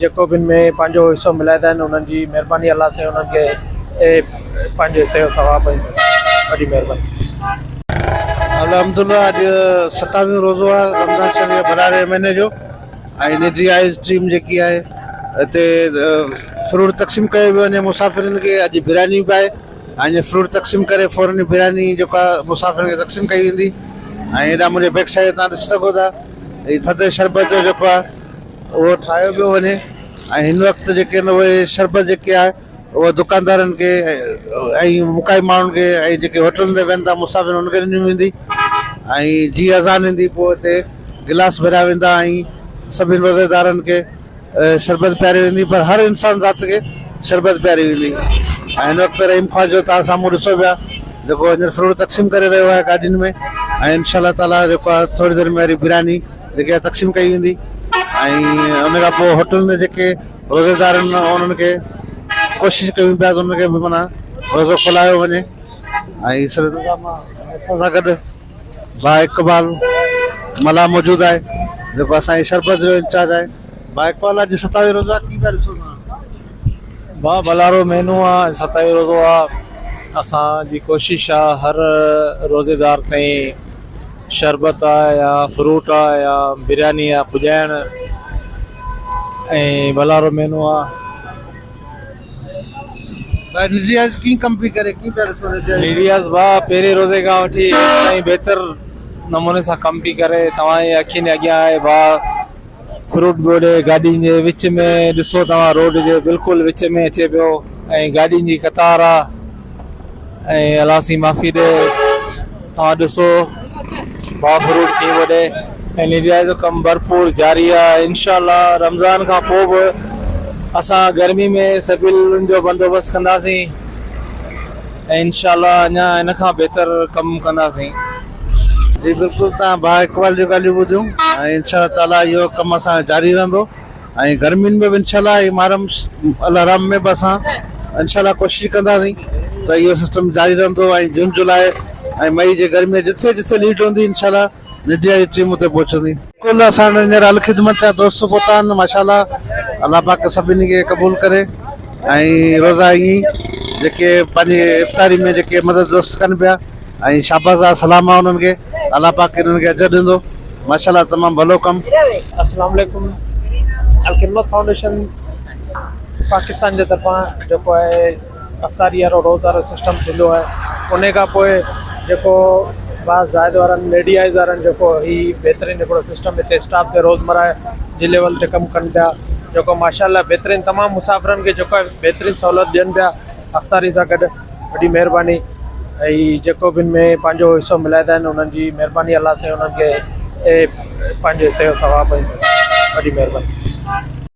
जेको बिन में पंहिंजो हिस्सो मिलाईंदा आहिनि उन्हनि जी महिरबानी अलाह से उन्हनि खे पंहिंजे हिस्से जो सवाबु वॾी महिरबानी। अल्हम्दुलिल्लाह अॼु 27 रोज़ो आहे रमज़ान शरीफ़ बरारे महीने जो ऐं निजी आइस टीम जेकी आहे हिते फ्रूट तक़सीम कयो वियो वञे मुसाफ़िरनि खे। अॼु बिरयानी बि आहे ऐं फ्रूट तक़सीम करे फ़ौरन बिरयानी जेका मुसाफ़िरनि खे तक़सीम कई वेंदी। ऐं हेॾा मुंहिंजे बैक साइड तव्हां ॾिसी सघो था हीअ थधे शरबत जो जेको आहे उहो ठाहियो पियो वञे। ऐं हिन वक़्तु जेके आहिनि उहे शरबत जेके आहे उहा दुकानदारनि खे ऐं मुकाई माण्हुनि खे ऐं जेके होटलुनि ते वेहनि था मुसाफ़िर उन्हनि खे ॾिनी वेंदी। ऐं जीअं अज़ान ईंदी पोइ हिते गिलास भरिया वेंदा ऐं सभिनी रोज़ेदारनि खे शरबत पियारी वेंदी। पर हर इंसान ज़ात खे शरबत पियारी वेंदी। ऐं हिन वक़्तु रहीम ख्वाह जो तव्हां साम्हूं ॾिसो पिया जेको हींअर फ्रूट तक़सीम करे रहियो आहे गाॾियुनि में। ऐं इनशा ताला जेको आहे थोरी देरि में वरी बिरयानी जेके आहे तक़सीम कई वेंदी। ऐं उन खां पोइ होटल में जेके रोज़ेदार आहिनि उन्हनि खे कोशिशि कयूं पिया त उनखे बि माना रोज़ो खोलायो वञे। ऐं सां गॾु भाउ इक़बाल मला मौजूदु आहे जेको असांजी शरबत जो इंचार्ज आहे। भाउ इक़बाल अॼु 27 रोज़ा की पिया ॾिसो भाउ भलारो महीनो आहे 27 रोज़ो आहे। असांजी कोशिशि आहे हर रोज़ेदार ताईं शरबत आहे या फ्रूट आहे या बिरयानी आहे पुॼाइण। ऐं भलारो महीनो आहे। निजी आइस कीअं कम पई करे कीअं पिया ॾिसो निजी आइस भाउ पहिरें रोज़े खां वठी ताईं बहितर नमूने सां कम पई करे। तव्हांजे अखियुनि अॻियां आहे भाउ फ्रूट बोर्ड गाॾियुनि जे विच में ॾिसो तव्हां रोड जे बिल्कुलु विच में अचे पियो ऐं गाॾियुनि जी कतार आहे। ऐं अलाह सी माफ़ी ॾे तव्हां ॾिसो भाउ फ्रूट कीअं वॾे ऐं निजी आइस जो कमु भरपूर जारी आहे। इंशाअल्लाह रमज़ान खां पोइ बि असां गर्मी में सबिलुनि जो बंदोबस्तु कंदासीं ऐं इंशाअल्लाह अञा इन खां बहितर कमु कंदासीं। जी बिल्कुलु तव्हां भाउ इक़बाल जूं ॻाल्हियूं ॿुधियूं ऐं इंशा ताला इहो कमु असां जारी रहंदो। ऐं गर्मियुनि में बि इंशाअल्लाह मुहर्रम अल-हराम में बि असां इंशाअल्लाह कोशिशि कंदासीं त इहो सिस्टम जारी रहंदो। ऐं जून जुलाई ऐं मई जे गर्मी में जिथे जिथे लीड हूंदी इंशाअल्लाह निजी आइस टीम उते पहुचंदी। बिल्कुलु असां हींअर अल ख़िदमत जा दोस्त पहुता आहिनि माशाअल्लाह। अलाह पाक सभिनी खे क़बूल करे ऐं रोज़ा ईअं जेके पंहिंजी इफ़्तारी में जेके मदद दोस्त कनि पिया ऐं शाबाश आहे सलाम आहे उन्हनि खे। अलाह पाक इन्हनि खे अजर ॾींदो माशाअल्लाह तमामु भलो कमु। अस्सलाम वालेकुम। अल ख़िदमत फाउंडेशन पाकिस्तान जे तरफ़ां जेको आहे इफ़्तारी वारो रोज़ वारो सिस्टम थींदो आहे उन खां पोइ जेको बाज़ाइद वारनि लेडी आइस वारनि जेको हीउ बहितरीनु हिकिड़ो सिस्टम हिते स्टाफ ते रोज़मर्रा जे लेवल ते कमु कनि पिया जेको माशाअल्लाह बहितरीनु तमामु मुसाफ़िरनि खे जेको आहे बहितरीनु सहूलियत ॾियनि पिया इफ़्तारी सां गॾु वॾी महिरबानी। ऐं जेको बिन में पंहिंजो हिस्सो मिलाईंदा आहिनि उन्हनि जी महिरबानी अलाह से उन्हनि खे पंहिंजे हिस्से जो सवाबु वॾी महिरबानी।